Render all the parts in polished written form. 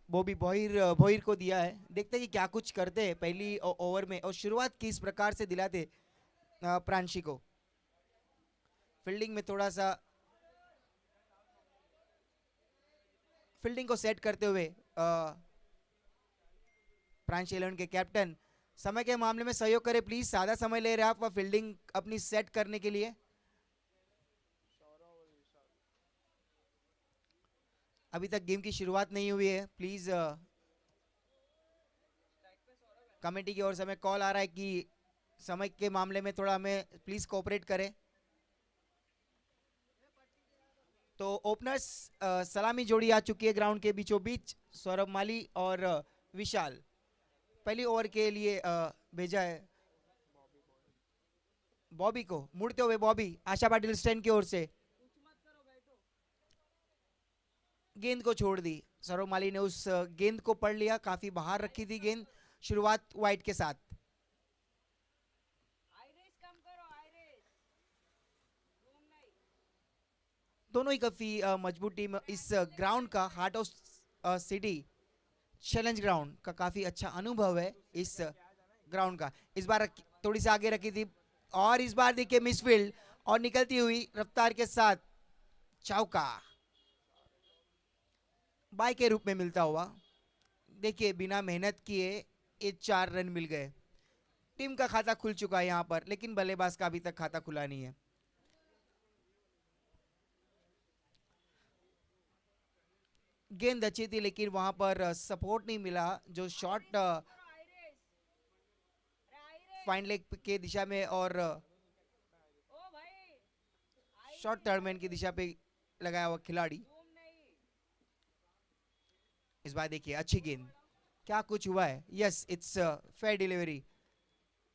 बॉबी भोईर भोईर को दिया है। देखते हैं कि क्या कुछ करते हैं पहली ओवर में और शुरुआत किस प्रकार से दिलाते प्रांशी को। फील्डिंग में थोड़ा सा फील्डिंग को सेट करते हुए प्रांशी 11 के कैप्टन समय के मामले में सहयोग करें प्लीज। सादा समय ले रहे हैं आप फील्डिंग अपनी सेट करने के लिए। अभी तक गेम की शुरुआत नहीं हुई है। प्लीज कमेटी की ओर से हमें कॉल आ रहा है कि समय के मामले में थोड़ा हमें प्लीज कोऑपरेट करें। तो ओपनर्स सलामी जोड़ी आ चुकी है ग्राउंड के बीचों बीच। सौरभ माली और विशाल पहली ओवर के लिए भेजा है बॉबी को। मुड़ते हुए बॉबी आशा पाटिल स्टैंड की ओर से गेंद को छोड़ दी। सौरभ माली ने उस गेंद को पढ़ लिया, काफी बाहर रखी थी गेंद। शुरुआत वाइड के साथ। दोनों ही काफी मजबूत टीम। इस ग्राउंड का heart of city challenge ground का काफी अच्छा अनुभव है इस ग्राउंड का। इस बार थोड़ी सी आगे रखी थी और इस बार देखिए मिसफील्ड और निकलती हुई रफ्तार के साथ चौका बाय के रूप में मिलता हुआ। देखिए बिना मेहनत किए ये 4 रन मिल गए। टीम का खाता खुल चुका है यहां पर, लेकिन बल्लेबाज का अभी तक खाता खुला नहीं है। गेंद अच्छी थी लेकिन वहां पर सपोर्ट नहीं मिला। जो शॉट फाइन लेग के दिशा में और शॉर्ट थर्ड मैन की दिशा पे लगाया हुआ खिलाड़ी। इस बार देखिए अच्छी गेंद, क्या कुछ हुआ है। Yes it's fair delivery.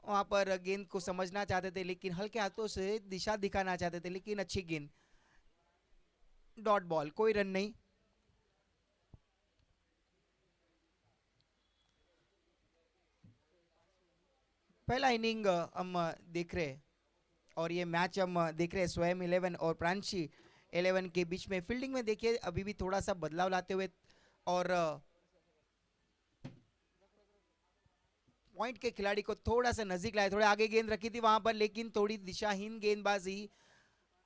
वहां पर गेंद को समझना चाहते थे लेकिन हल्के हाथों से दिशा दिखाना चाहते थे, लेकिन अच्छी गेंद। डॉट बॉल, कोई रन नहीं। पहला इनिंग हम देख रहे हैं और ये मैच हम देख रहे हैं स्वयं 11 और प्रांशी 11 के बीच में। फील्डिंग में देखिए अभी भी थोड़ा सा बदलाव लाते हुए और पॉइंट के खिलाड़ी को थोड़ा सा नजदीक लाए। थोड़े आगे गेंद रखी थी वहां पर, लेकिन थोड़ी दिशाहीन गेंदबाजी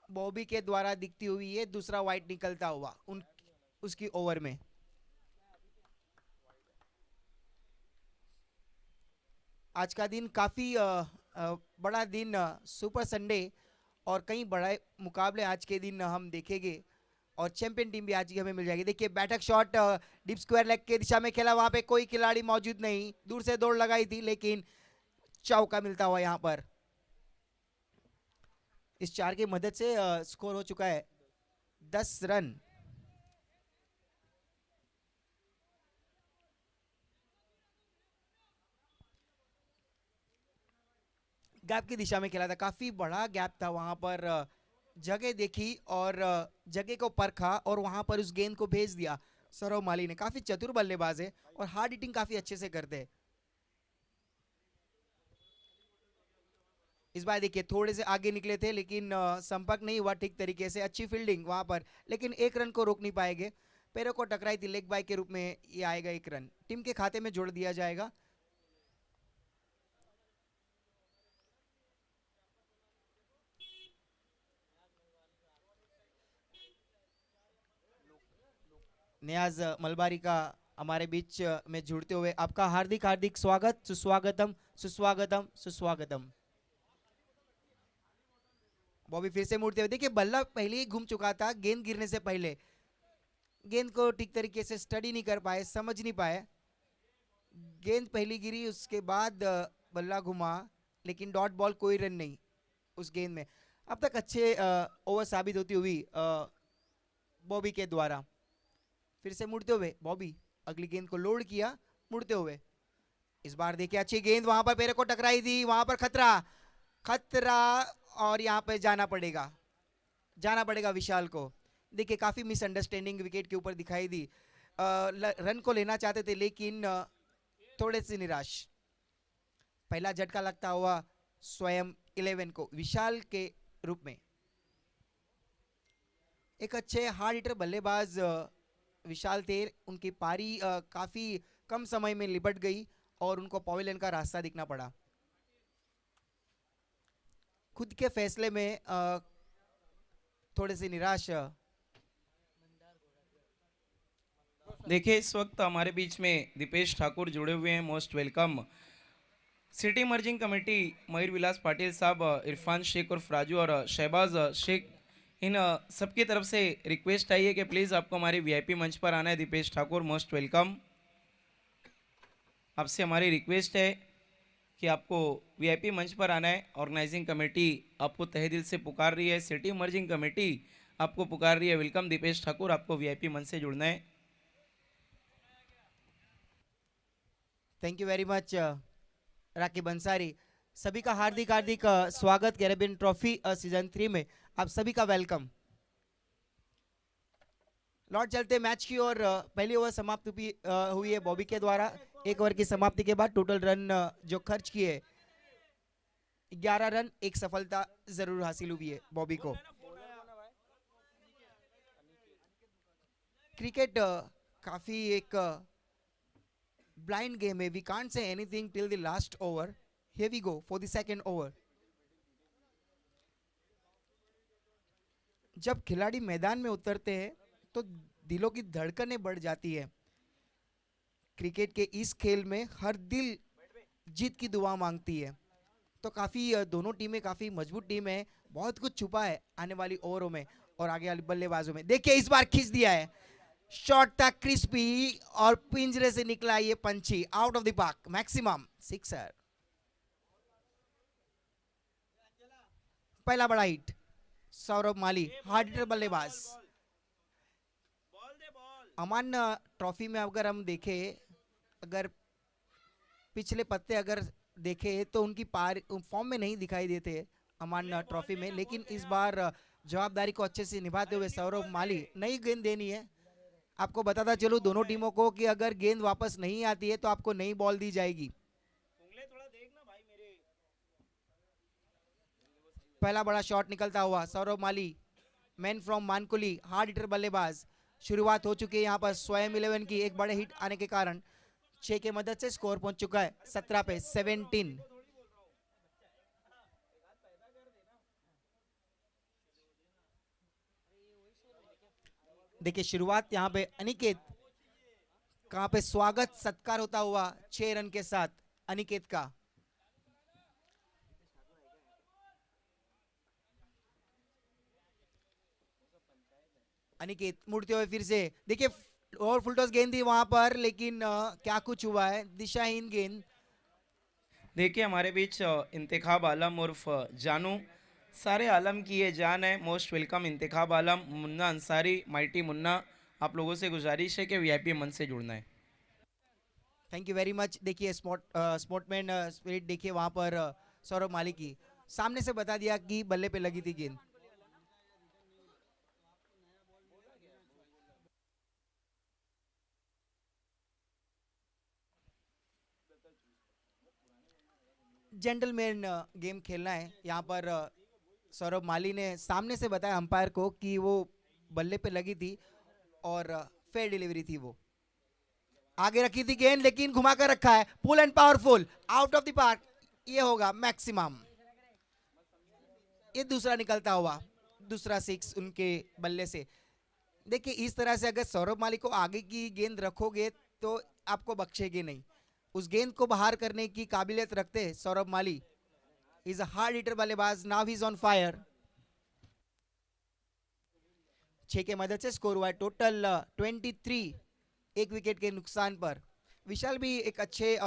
बॉबी के द्वारा दिखती हुई है। दूसरा वाइड निकलता हुआ उसकी ओवर में। आज का दिन काफी बड़ा दिन, सुपर संडे और कई बड़े मुकाबले आज के दिन हम देखेंगे और चैंपियन टीम भी आज की हमें मिल जाएगी। देखिए बैटक शॉट डीप स्क्वायर लेग के दिशा में खेला, वहां पे कोई खिलाड़ी मौजूद नहीं। दूर से दौड़ लगाई थी लेकिन चौका मिलता हुआ यहां पर। इस 4 की मदद से स्कोर हो चुका है 10 रन। गैप की दिशा में खेला था, काफी बड़ा गैप था वहां पर। जगह देखी और जगह को परखा और वहां पर उस गेंद को भेज दिया। सौरभ माली ने, काफी चतुर बल्लेबाज है और हार्ड हिटिंग काफी अच्छे से करते हैं। इस बार देखिए थोड़े से आगे निकले थे लेकिन संपर्क नहीं हुआ ठीक तरीके से। अच्छी फील्डिंग वहां पर, लेकिन एक रन को रोक नहीं पाएंगे। पैरों को टकराई थी, लेग बाय के रूप में ये आएगा। एक रन टीम के खाते में जोड़ दिया जाएगा। नियाज मलबारी का हमारे बीच में जुड़ते हुए आपका हार्दिक हार्दिक स्वागत, सुस्वागतम सुस्वागतम सुस्वागतम। बॉबी फिर से मुड़ते हुए, देखिए बल्ला पहले ही घूम चुका था गेंद गिरने से पहले। गेंद को ठीक तरीके से स्टडी नहीं कर पाए, समझ नहीं पाए। गेंद पहली गिरी उसके बाद बल्ला घुमा, लेकिन डॉट बॉल, कोई रन नहीं उस गेंद में। अब तक अच्छे ओवर साबित होती हुई बॉबी के द्वारा। फिर से मुड़ते हुए बॉबी अगली गेंद को लोड किया मुड़ते हुए। इस बार देखिए अच्छी गेंद वहां पर पैर को टकराई थी, वहां पर खतरा खतरा और यहाँ पे जाना पड़ेगा विशाल को। देखिए काफी मिसअंडरस्टैंडिंग विकेट के ऊपर दिखाई दी। रन को लेना चाहते थे लेकिन थोड़े से निराश। पहला झटका लगता हुआ स्वयं 11 को विशाल के रूप में। एक अच्छे हार्ड हिटर बल्लेबाज विशाल थे, उनकी पारी काफी कम समय में लिपट गई और उनको पवेलियन का रास्ता दिखना पड़ा। खुद के फैसले में थोड़े से निराश। देखिए इस वक्त हमारे बीच में दीपेश ठाकुर जुड़े हुए हैं, most welcome. City merging committee Mayur Vilas Patil साहब, इरफान शेख और राजू और शहबाज शेख, इन सबकी तरफ से रिक्वेस्ट आई है कि प्लीज़ आपको हमारे वीआईपी मंच पर आना है। Deepesh Thakur most welcome. आपसे हमारी रिक्वेस्ट है कि आपको वीआईपी मंच पर आना है। ऑर्गेनाइजिंग कमेटी आपको तहे दिल से पुकार रही है, सिटी मर्जिंग कमेटी आपको पुकार रही है। वेलकम दीपेश ठाकुर, आपको वीआईपी मंच से जुड़ना है। Thank you very much Raqib Ansari. सभी का हार्दिक हार्दिक स्वागत कैरेबियन ट्रॉफी सीजन 3 में, आप सभी का वेलकम। लौट चलते मैच की और पहली ओवर समाप्त हुई है बॉबी के द्वारा। एक ओवर की समाप्ति के बाद टोटल रन जो खर्च किए 11 रन, एक सफलता जरूर हासिल हुई है बॉबी को। क्रिकेट काफी एक ब्लाइंड गेम है, we can't say anything till the last over. Here we go for the second over. जब खिलाड़ी मैदान में उतरते हैं तो दिलों की धड़कनें बढ़ जाती है। क्रिकेट के इस खेल में हर दिल जीत की दुआ मांगती है। तो काफी दोनों टीमें काफी मजबूत टीम है, बहुत कुछ छुपा है आने वाली ओवरों में और आगे वाले बल्लेबाजों में। देखिए इस बार खींच दिया है, शॉट था क्रिस्पी और पिंजरे से निकला ये पंछी out of the park, maximum sixer. पहला बड़ा हिट सौरभ माली, हार्ड हिटर बल्लेबाज। अमान ट्रॉफी में अगर हम देखें, अगर पिछले पत्ते अगर देखे तो उनकी पार फॉर्म में नहीं दिखाई देते अमान ट्रॉफी में, लेकिन इस बार जवाबदारी को अच्छे से निभाते हुए सौरभ माली, नई गेंद देनी है। आपको बताता चलूं दोनों टीमों को कि अगर गेंद वापस नहीं आती है तो आपको नई बॉल दी जाएगी। पहला बड़ा शॉट निकलता हुआ सौरभ माली, मैन फ्रॉम मानकुली, हार्ड हिटर बल्लेबाज। शुरुआत हो चुकी है यहाँ पर स्वयं 11 की, एक बड़े हिट आने के कारण 6 के मदद से स्कोर पहुंच चुका है 17 पे 17। देखिए शुरुआत यहाँ पे अनिकेत, कहां पे स्वागत सत्कार होता हुआ 6 रन के साथ अनिकेत का। अनिकेत मुड़ते हुए फिर से, देखिए और फुलटॉस गेंद थी वहां पर, लेकिन क्या कुछ हुआ है, दिशाहीन गेंद। देखिए हमारे बीच इंतखाब आलम उर्फ जानू, सारे आलम की ये जान है। मोस्ट वेलकम इंतखाब आलम, मुन्ना अंसारी, माइटी मुन्ना, आप लोगों से गुजारिश है कि वीआईपी मंच से जुड़ना है। Thank you very much. देखिए स्पोर्टमैन स्पिरिट देखिए वहां पर सौरभ माली की, सामने से बता दिया कि बल्ले पे लगी थी गेंद। जेंटलमैन गेम खेलना है यहाँ पर। सौरभ माली ने सामने से बताया अंपायर को कि वो बल्ले पे लगी थी और फेयर डिलीवरी थी। वो आगे रखी थी गेंद लेकिन घुमा कर रखा है, pull and powerful, out of the park, ये होगा मैक्सिमम। ये दूसरा निकलता हुआ, दूसरा 6 उनके बल्ले से। देखिए इस तरह से अगर सौरभ माली को आगे की गेंद रखोगे तो आपको बख्शेगी नहीं। उस गेंद को बाहर करने की काबिलियत रखते हैं सौरभ माली। इज अ हार्ड हिटर बल्लेबाज, now he is on fire. 6 के मदद से स्कोर हुआ है टोटल 23, एक विकेट के नुकसान पर। विशाल भी एक अच्छे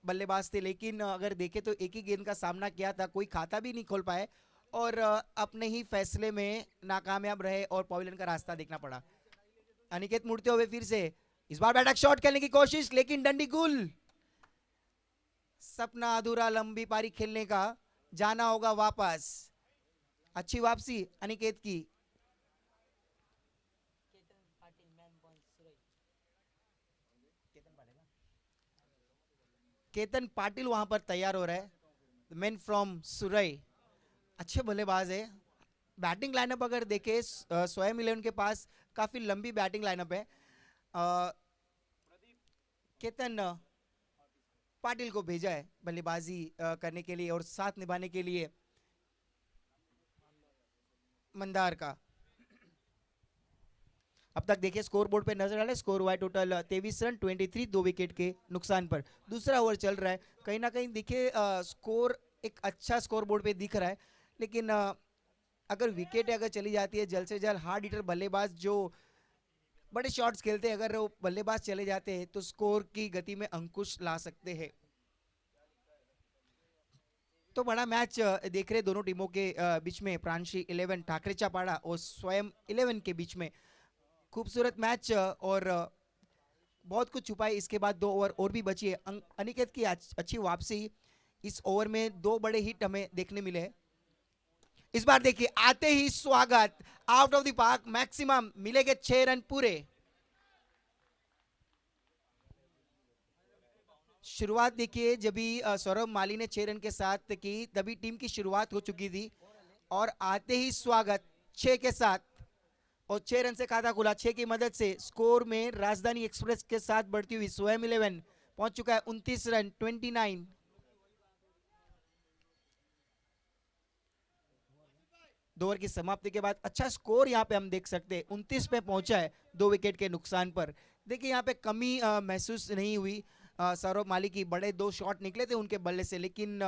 बल्लेबाज थे, लेकिन अगर देखें तो एक ही गेंद का सामना किया था, कोई खाता भी नहीं खोल पाए और अपने ही फैसले में नाकामयाब रहे और पवेलियन का रास्ता देखना पड़ा। अनिकेत मुड़ते हुए फिर से, इस बार बैटक शॉट खेलने की कोशिश, लेकिन डंडी गुल। सपना अधूरा लंबी पारी खेलने का, जाना होगा वापस। अच्छी वापसी अनिकेत की। केतन पाटिल वहां पर तैयार हो रहा है, मैन फ्रॉम सुरई, अच्छे बल्लेबाज है। बैटिंग लाइनअप अगर देखे स्वयं 11 के पास काफी लंबी बैटिंग लाइनअप है। अ, केतन पाटिल को भेजा है बल्लेबाजी करने के लिए और साथ निभाने के लिए मंदार का। अब तक देखिए स्कोर बोर्ड पे नजर आ रहा है, स्कोर हुआ है टोटल 23 रन 23, 2 विकेट के नुकसान पर। दूसरा ओवर चल रहा है, कहीं ना कहीं देखिए स्कोर एक अच्छा स्कोर बोर्ड पे दिख रहा है, लेकिन अगर विकेट अगर चली जाती है जल्द से जल्द हार्ड हिटर बल्लेबाज जो बड़े शॉट्स खेलते हैं, अगर वो बल्लेबाज चले जाते हैं तो स्कोर की गति में अंकुश ला सकते हैं। तो बड़ा मैच देख रहे दोनों टीमों के बीच में, प्रांशी 11 ठाकरे चापाड़ा और स्वयं 11 के बीच में खूबसूरत मैच और बहुत कुछ छुपा है। इसके बाद 2 ओवर और भी बची है। अनिकेत की अच्छी वापसी, इस ओवर में 2 बड़े हिट हमें देखने मिले हैं। इस बार देखिए आते ही स्वागत, out of the park, maximum मिलेंगे 6 रन पूरे। शुरुआत देखिए जब भी सौरभ माली ने 6 रन के साथ की तभी टीम की शुरुआत हो चुकी थी, और आते ही स्वागत 6 के साथ और 6 रन से खाता खुला। 6 की मदद से स्कोर में राजधानी एक्सप्रेस के साथ बढ़ती हुई स्वयं 11 पहुंच चुका है 29 रन 29। दो ओवर की समाप्ति के बाद अच्छा स्कोर यहां पे हम देख सकते हैं, 29 पे पहुंचा है 2 विकेट के नुकसान पर। देखिए यहां पे कमी महसूस नहीं हुई सौरभ माली की। बड़े 2 शॉट निकले थे उनके बल्ले से, लेकिन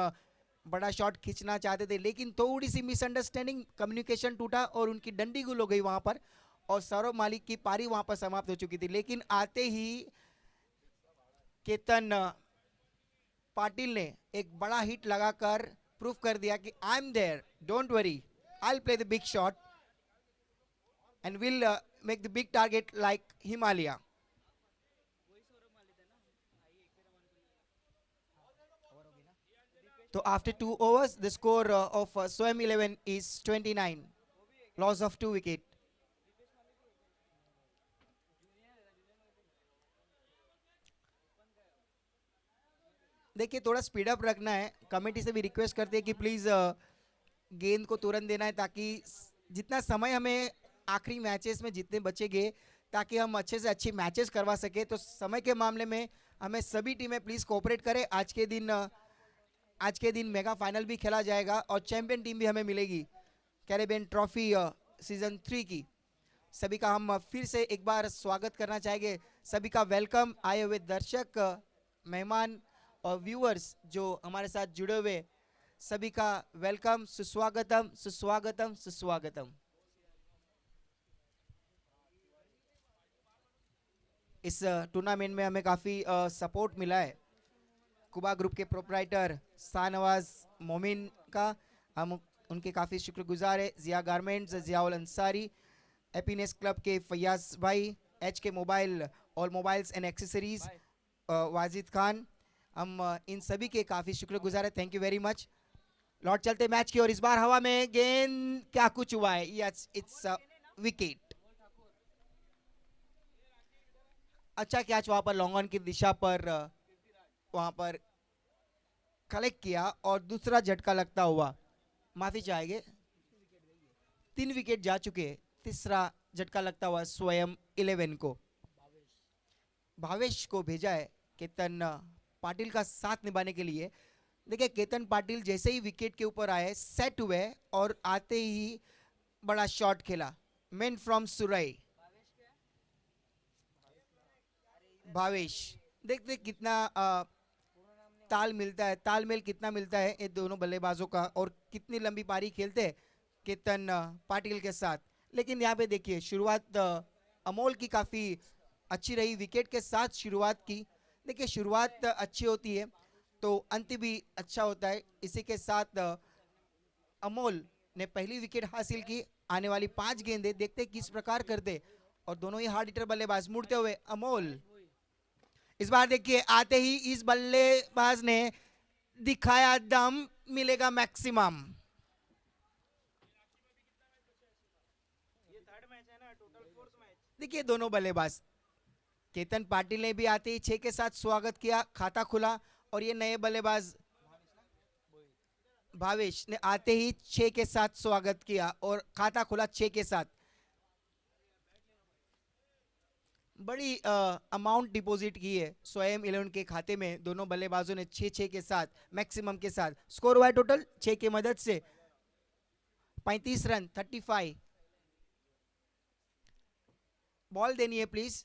बड़ा शॉट खींचना चाहते थे, लेकिन थोड़ी सी मिसअंडरस्टैंडिंग, कम्युनिकेशन टूटा और उनकी डंडी गुल हो गई वहां पर, और सौरभ माली की पारी वहां पर समाप्त हो चुकी थी। लेकिन आते ही केतन पाटिल ने एक बड़ा हिट लगाकर प्रूफ कर दिया कि I am there, don't worry, I will play the big shot and will make the big target like Himalaya. So after 2 overs, the score of Swam 11 is 29, loss of 2 wicket. देखिए थोड़ा speed up रखना है, committee से भी request करते हैं कि please गेंद को तुरंत देना है, ताकि जितना समय हमें आखिरी मैचेस में जितने बचेंगे, ताकि हम अच्छे से अच्छी मैचेस करवा सके। तो समय के मामले में हमें सभी टीमें प्लीज कोऑपरेट करें। आज के दिन मेगा फाइनल भी खेला जाएगा और चैंपियन टीम भी हमें मिलेगी कैरेबियन ट्रॉफी सीजन 3 की। सभी का हम फिर से एक बार स्वागत करना चाहेंगे, सभी का वेलकम। आए हुए दर्शक, मेहमान और व्यूअर्स जो हमारे साथ जुड़े हुए, सभी का वेलकम, सुस्वागतम सुस्वागतम सुस्वागतम। इस टूर्नामेंट में हमें काफ़ी सपोर्ट मिला है कुबा ग्रुप के प्रोप्राइटर शाहनवाज मोमिन का, हम उनके काफ़ी शुक्रगुजार है। Zia garments, Ziaul Ansari, happiness club के फैयाज भाई, एच के मोबाइल और mobiles and accessories Wajid Khan, हम इन सभी के काफ़ी शुक्रगुजार है। Thank you very much. लौट चलते मैच की और इस बार हवा में गेंद, क्या कुछ हुआ है, यस इट्स विकेट। अच्छा कैच वहां पर लॉन्ग ऑन की दिशा पर वहां पर कलेक्ट किया और दूसरा झटका लगता हुआ, माफी चाहेंगे, 3 विकेट जा चुके, तीसरा झटका लगता हुआ स्वयं 11 को, भावेश को भेजा है केतन पाटिल का साथ निभाने के लिए। देखिए केतन पाटिल जैसे ही विकेट के ऊपर आए, सेट हुए और आते ही बड़ा शॉट खेला, मैन फ्रॉम सुरई भावेश। देखते कितना ताल मिलता है, तालमेल कितना मिलता है ये दोनों बल्लेबाजों का, और कितनी लंबी पारी खेलते हैं केतन पाटिल के साथ। लेकिन यहाँ पे देखिए शुरुआत अमोल की काफ़ी अच्छी रही, विकेट के साथ शुरुआत की। देखिए शुरुआत अच्छी होती है तो अंत भी अच्छा होता है। इसी के साथ अमोल ने पहली विकेट हासिल की। आने वाली 5 गेंदें देखते किस प्रकार करते, और दोनों ही हार्ड हिटर बल्लेबाज मुड़ते हुए अमोल। इस बार देखिए आते ही इस बल्लेबाज ने दिखाया दम, मिलेगा मैक्सिमम। देखिए दोनों बल्लेबाज, केतन पाटिल ने भी आते ही 6 के साथ स्वागत किया, खाता खुला, और ये नए बल्लेबाज भावेश ने आते ही 6 के साथ स्वागत किया और खाता खुला 6 के साथ। बड़ी अमाउंट डिपॉजिट की है स्वयं 11 के खाते में। दोनों बल्लेबाजों ने 6-6 के साथ, मैक्सिमम के साथ स्कोर हुआ है टोटल 6 की मदद से 35 रन 35। बॉल देनी है प्लीज।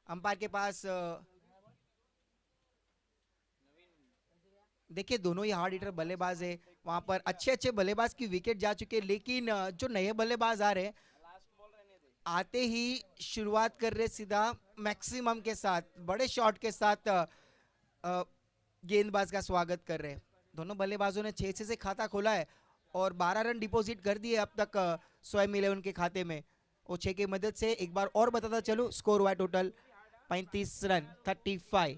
अंपायर के पास देखिए दोनों ही हार्ड हिटर बल्लेबाज है। वहां पर अच्छे अच्छे बल्लेबाज की विकेट जा चुके हैं, लेकिन जो नए बल्लेबाज आ रहे हैं आते ही शुरुआत कर रहे सीधा मैक्सिमम के साथ, बड़े शॉट के साथ गेंदबाज का स्वागत कर रहे हैं। दोनों बल्लेबाजों ने 6 से खाता खोला है और 12 रन डिपॉजिट कर दिए अब तक स्वयं 11 के खाते में। वो 6 की मदद से एक बार और बताता चलूं, स्कोर हुआ है टोटल 35 रन 35।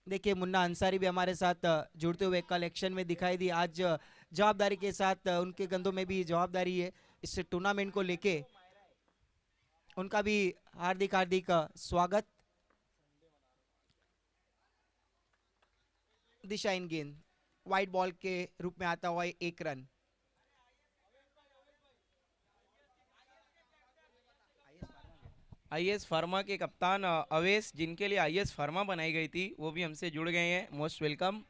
देखिए मुन्ना अंसारी भी हमारे साथ जुड़ते हुए कलेक्शन में दिखाई दी। आज जवाबदारी के साथ उनके कंधों में भी जवाबदारी है इस टूर्नामेंट को लेके। उनका भी हार्दिक हार्दिक स्वागत। दिशा इन गेंद वाइट बॉल के रूप में आता हुआ 1 रन। आईएस फार्मा के कप्तान अवेश, जिनके लिए आईएस फार्मा बनाई गई थी, वो भी हमसे जुड़ गए हैं। Most welcome.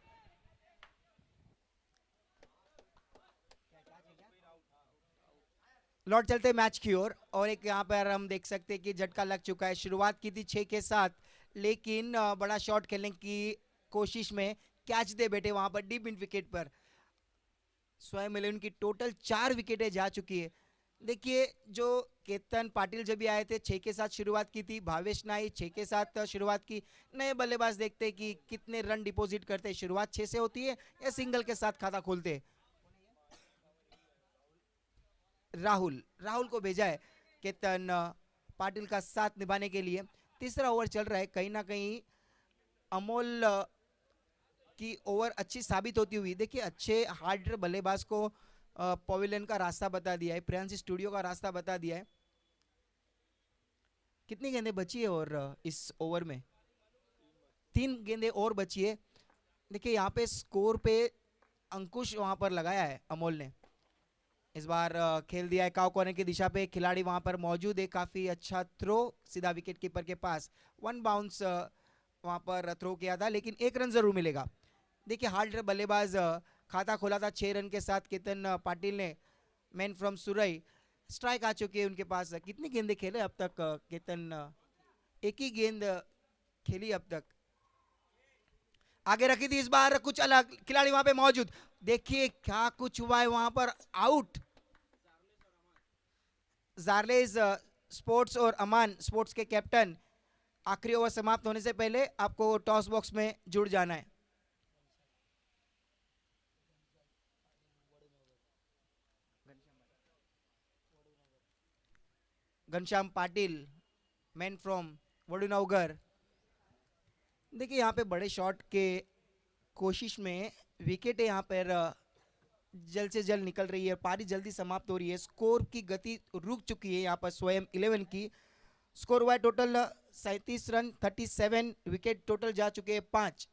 लौट चलते मैच की ओर और एक यहाँ पर हम देख सकते हैं कि झटका लग चुका है। शुरुआत की थी 6 के साथ, लेकिन बड़ा शॉट खेलने की कोशिश में कैच दे बैठे वहां पर डीप मिड विकेट पर। स्वयं 11 की टोटल 4 विकेटें जा चुकी है। देखिए जो केतन पाटिल जब भी आए थे 6 के साथ शुरुआत की थी, भावेश नाई 6 के साथ शुरुआत की। नए बल्लेबाज देखते हैं कि कितने रन डिपॉजिट करते हैं, शुरुआत 6 से होती है या सिंगल के साथ खाता खोलते हैं। राहुल को भेजा है केतन पाटिल का साथ निभाने के लिए। तीसरा ओवर चल रहा है, कहीं ना कहीं अमोल की ओवर अच्छी साबित होती हुई। देखिए अच्छे हार्ड हिटर बल्लेबाज को पवेलियन का रास्ता बता दिया है, प्रियांश स्टूडियो का रास्ता बता दिया है। कितनी गेंदें बची है और इस ओवर में 3 गेंदें और बची है। देखिए यहाँ पे स्कोर पे अंकुश वहां पर लगाया है अमोल ने। इस बार खेल दिया है काउ कॉर्नर की दिशा पे, खिलाड़ी वहां पर मौजूद है। काफी अच्छा थ्रो सीधा विकेट कीपर के पास, 1 बाउंस वहां पर थ्रो किया था, लेकिन 1 रन जरूर मिलेगा। देखिए हार्ड हिटर बल्लेबाज खाता खोला था 6 रन के साथ केतन पाटिल ने, मैन फ्रॉम सुरई। स्ट्राइक आ चुकी है उनके पास। कितनी गेंदें खेले अब तक केतन? 1 ही गेंद खेली अब तक। आगे रखी थी, इस बार कुछ अलग, खिलाड़ी वहां पे मौजूद। देखिए क्या कुछ हुआ है वहां पर, आउट। जारलेज स्पोर्ट्स और अमान स्पोर्ट्स के कैप्टन, आखिरी ओवर समाप्त होने से पहले आपको टॉस बॉक्स में जुड़ जाना है। Ghanshyam Patil, man from Vadunagar. देखिए यहाँ पे बड़े शॉट के कोशिश में विकेट यहाँ पर जल्द से जल्द निकल रही है, पारी जल्दी समाप्त हो रही है। स्कोर की गति रुक चुकी है यहाँ पर स्वयं 11 की। स्कोर हुआ है टोटल 37 रन 37, विकेट टोटल जा चुके हैं 5।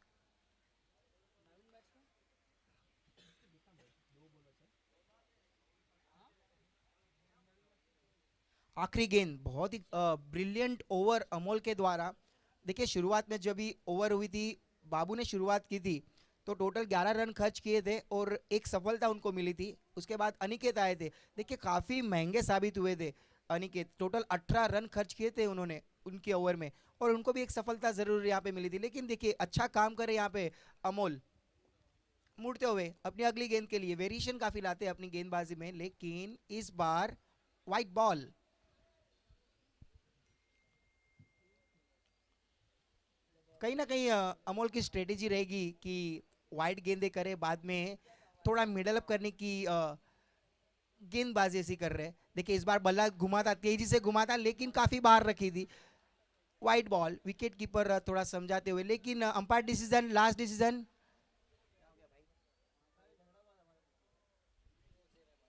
आखिरी गेंद बहुत ही ब्रिलियंट ओवर अमोल के द्वारा। देखिए शुरुआत में जब भी ओवर हुई थी, बाबू ने शुरुआत की थी तो टोटल 11 रन खर्च किए थे और एक सफलता उनको मिली थी। उसके बाद अनिकेत आए थे, देखिए काफ़ी महंगे साबित हुए थे अनिकेत। टोटल 18 रन खर्च किए थे उन्होंने उनके ओवर में और उनको भी एक सफलता ज़रूर यहाँ पे मिली थी। लेकिन देखिए अच्छा काम करे यहाँ पे अमोल, मुड़ते हुए अपनी अगली गेंद के लिए वेरिएशन काफ़ी लाते हैं अपनी गेंदबाजी में, लेकिन इस बार वाइट बॉल। कहीं ना कहीं अमोल की स्ट्रेटेजी रहेगी कि वाइड गेंदे करे, बाद में थोड़ा मिडल अप करने की गेंदबाजी ऐसी कर रहे हैं। देखिए इस बार बल्ला घुमाता, तेजी से घुमाता, लेकिन काफी बाहर रखी थी। वाइट बॉल, विकेट कीपर थोड़ा समझाते हुए, लेकिन अंपायर डिसीजन, लास्ट डिसीजन।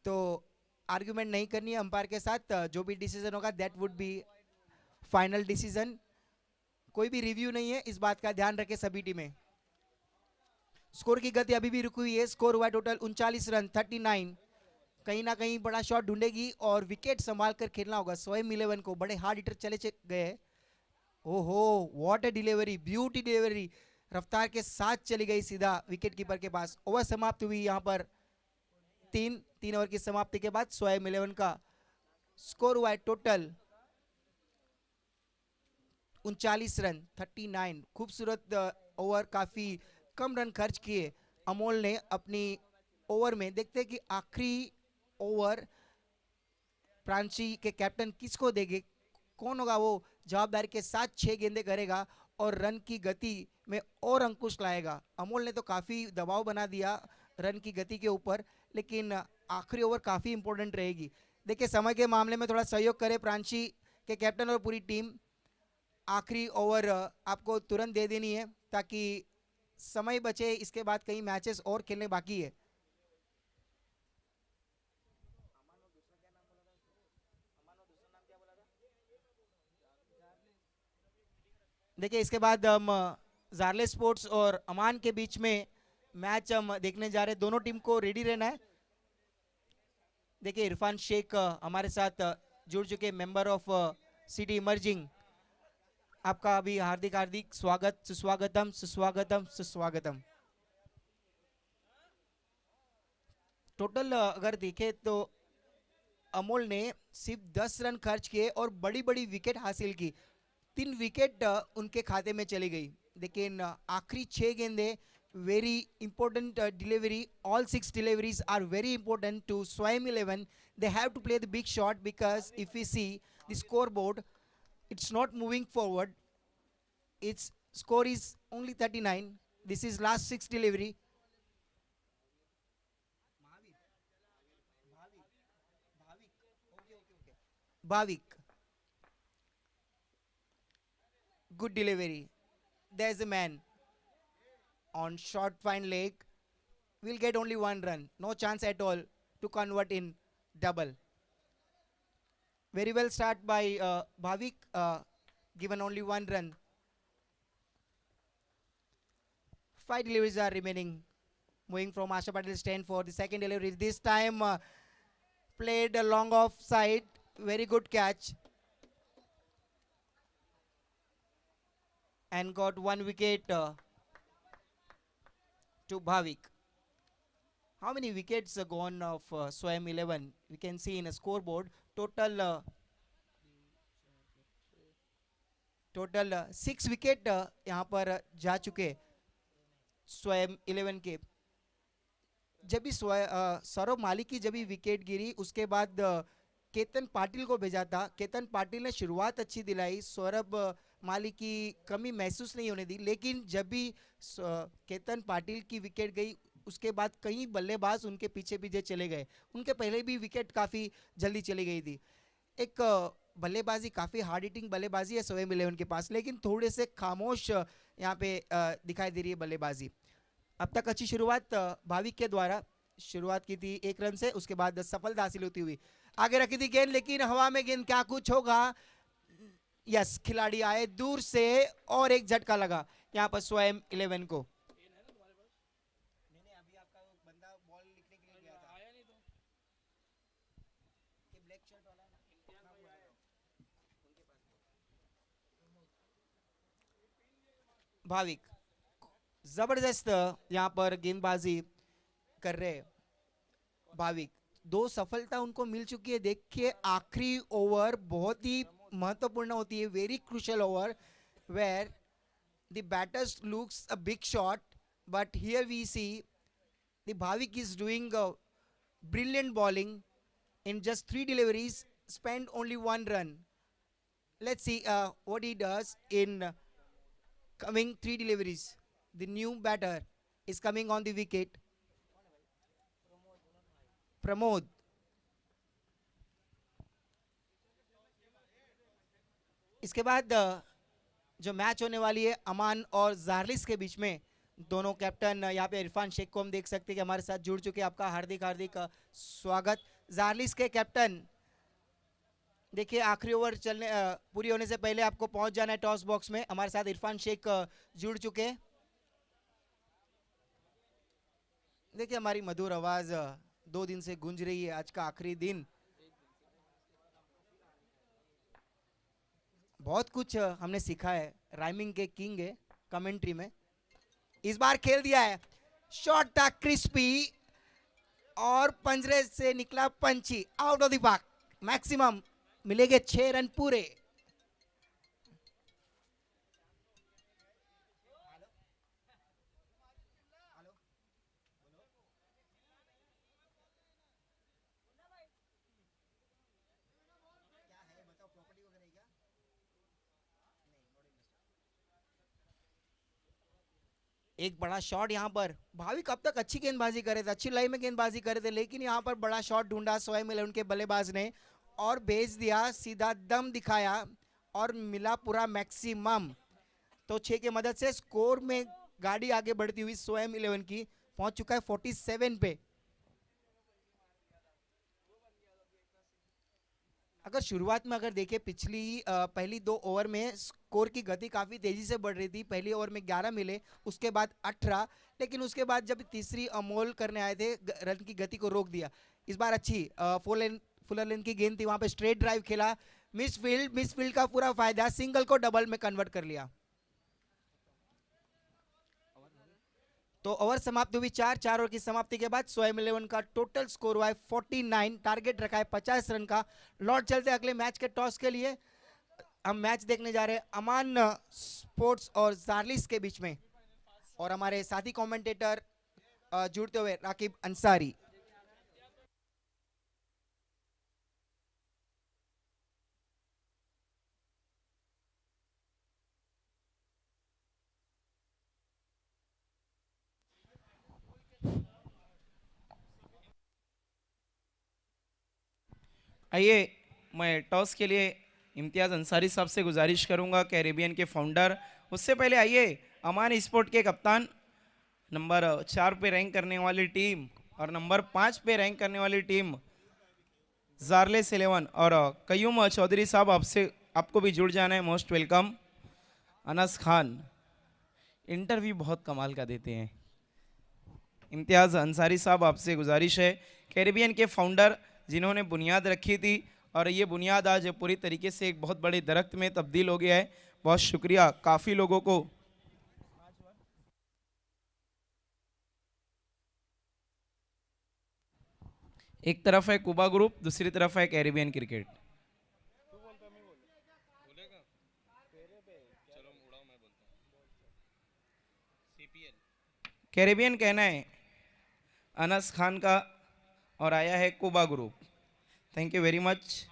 तो आर्ग्यूमेंट नहीं करनी है अंपायर के साथ, जो भी डिसीजन होगा that would be final decision. कोई भी रिव्यू नहीं है, इस बात का ध्यान रखें सभी टीमें। स्कोर की गति अभी भी रुकी हुई है, स्कोर हुआ टोटल 39 रन 39। कहीं ना कहीं बड़ा शॉट ढूंढेगी और विकेट संभाल कर खेलना होगा स्वयं 11 को, बड़े हार्ड हिटर चले गए। ओहो what a delivery, beauty delivery, रफ्तार के साथ चली गई सीधा विकेट कीपर के पास। ओवर समाप्त हुई यहाँ पर, तीन ओवर की समाप्ति के बाद स्वयं 11 का स्कोर हुआ है टोटल 39 रन 39। खूबसूरत ओवर, काफी कम रन खर्च किए अमोल ने अपनी ओवर में। देखते हैं कि आखिरी ओवर प्रांची के कैप्टन किसको देंगे, कौन होगा वो जवाबदारी के साथ 6 गेंदें करेगा और रन की गति में और अंकुश लाएगा। अमोल ने तो काफी दबाव बना दिया रन की गति के ऊपर, लेकिन आखिरी ओवर काफी इंपॉर्टेंट रहेगी। देखिए समय के मामले में थोड़ा सहयोग करे प्रांची के कैप्टन और पूरी टीम। आखिरी ओवर आपको तुरंत दे देनी है ताकि समय बचे, इसके बाद कई मैचेस और खेलने बाकी है। देखिए इसके बाद हम जारले स्पोर्ट्स और अमान के बीच में मैच हम देखने जा रहे हैं। दोनों टीम को रेडी रहना है। देखिए इरफान शेख हमारे साथ जुड़ चुके मेंबर ऑफ सिटी इमर्जिंग। आपका भी हार्दिक हार्दिक स्वागत, सुस्वागतम सुस्वागतम सुस्वागतम। टोटल अगर देखें तो अमोल ने सिर्फ 10 रन खर्च किए और बड़ी बड़ी विकेट हासिल की। 3 विकेट उनके खाते में चली गई, लेकिन आखिरी 6 गेंदे very important delivery. All 6 deliveries are very important to Swayam 11. They have to play the big shot because if we see the scoreboard, it's not moving forward. Its score is only 39. This is last 6 delivery. Bhavik. Good delivery. There's a man on short fine leg. Will get only 1 run. No chance at all to convert in double. Very well start by Bhavik. Given only 1 run. 5 deliveries are remaining. Moving from Asha Patil's stand for the second delivery. This time played a long off side. Very good catch. And got 1 wicket to Bhavik. How many wickets gone of Swayam 11? We can see in a scoreboard. Total 6 wicket यहाँ पर जा चुके स्वयं 11 के। जब भी सौरभ मालिक की जब भी विकेट गिरी उसके बाद केतन पाटिल को भेजा था। केतन पाटिल ने शुरुआत अच्छी दिलाई, सौरभ मालिक की कमी महसूस नहीं होने दी, लेकिन जब भी केतन पाटिल की विकेट गई उसके बाद कई बल्लेबाज उनके पीछे पीछे चले गए। उनके पहले भी विकेट काफ़ी जल्दी चली गई थी। एक बल्लेबाजी काफ़ी हार्ड हिटिंग बल्लेबाजी है स्वयं 11 के पास, लेकिन थोड़े से खामोश यहाँ पे दिखाई दे रही है बल्लेबाजी। अब तक अच्छी शुरुआत भाविक के द्वारा शुरुआत की थी 1 रन से, उसके बाद सफलता हासिल होती हुई आगे रखी थी गेंद, लेकिन हवा में गेंद, क्या कुछ होगा। यस, खिलाड़ी आए दूर से और एक झटका लगा यहाँ पर स्वयं 11 को। भाविक जबरदस्त यहाँ पर गेंदबाजी कर रहे भाविक, 2 सफलता उनको मिल चुकी है। देखिए आखिरी ओवर बहुत ही महत्वपूर्ण होती है, very crucial over where the batters looks a big shot, but here we see the Bhavik is doing brilliant bowling in just 3 deliveries, spent only 1 run. Let's see what he does in coming 3 deliveries. The new batter is coming on the wicket. Pramod. इसके बाद जो match होने वाली है अमान और जारलिस के बीच में, दोनों कैप्टन यहाँ पे इरफान शेख को हम देख सकते हैं कि हमारे साथ जुड़ चुके हैं। आपका हार्दिक हार्दिक स्वागत। जारलिस के कैप्टन, देखिए आखिरी ओवर चलने पूरी होने से पहले आपको पहुंच जाना है टॉस बॉक्स में। हमारे साथ इरफान शेख जुड़ चुके हैं। देखिए हमारी मधुर आवाज 2 दिन से गूंज रही है, आज का आखिरी दिन। बहुत कुछ हमने सीखा है, राइमिंग के किंग है कमेंट्री में। इस बार खेल दिया है, शॉट था क्रिस्पी और पंजरे से निकला पंची, out of the park. Maximum मिलेंगे 6 रन पूरे। एक बड़ा शॉट यहाँ पर, भाविक अब तक अच्छी गेंदबाजी करे थे, अच्छी लय में गेंदबाजी करे थे, लेकिन यहाँ पर बड़ा शॉट ढूंढा स्वयं मिले उनके बल्लेबाज ने और भेज दिया, सीधा दम दिखाया और मिला पूरा मैक्सिमम। तो 6 की मदद से स्कोर में गाड़ी आगे बढ़ती हुई स्वयं 11 की पहुंच चुका है 47 पे। अगर शुरुआत में अगर देखें पिछली पहली 2 ओवर में स्कोर की गति काफ़ी तेज़ी से बढ़ रही थी। पहली ओवर में 11 मिले, उसके बाद 18, लेकिन उसके बाद जब तीसरी अमोल करने आए थे रन की गति को रोक दिया। इस बार अच्छी फुलर लेन की गेंद थी, वहां पे स्ट्रेट ड्राइव खेला, मिस फील्ड का पूरा फायदा, सिंगल को डबल में कन्वर्ट कर लिया। तो ओवर समाप्त हुई 4 ओवर की समाप्ति के बाद स्वयं 11 का टोटल स्कोर हुआ है 49, टारगेट रखा है 50 रन का। लौट चलते अगले मैच के टॉस के लिए। हम मैच देखने जा रहे हैं अमान स्पोर्ट्स और जार्लिस के बीच में, और हमारे साथी कमेंटेटर जुड़ते हुए राकिब अंसारी। आइए मैं टॉस के लिए इम्तियाज़ अंसारी साहब से गुजारिश करूंगा, कैरेबियन के फाउंडर। उससे पहले आइए अमान स्पोर्ट के कप्तान, नंबर 4 पे रैंक करने वाली टीम और नंबर 5 पे रैंक करने वाली टीम जारलेस 11 और कयूम चौधरी साहब, आपको भी जुड़ जाना है, most welcome. Anas Khan interview बहुत कमाल का देते हैं। इम्तियाज़ अंसारी साहब, आपसे गुजारिश है, कैरेबियन के फाउंडर जिन्होंने बुनियाद रखी थी और ये बुनियाद आज पूरी तरीके से एक बहुत बड़े दरख्त में तब्दील हो गया है। बहुत शुक्रिया। काफ़ी लोगों को एक तरफ है कुबा ग्रुप, दूसरी तरफ है कैरेबियन क्रिकेट। कैरेबियन कहना है अनस खान का और आया है Kuba group. Thank you very much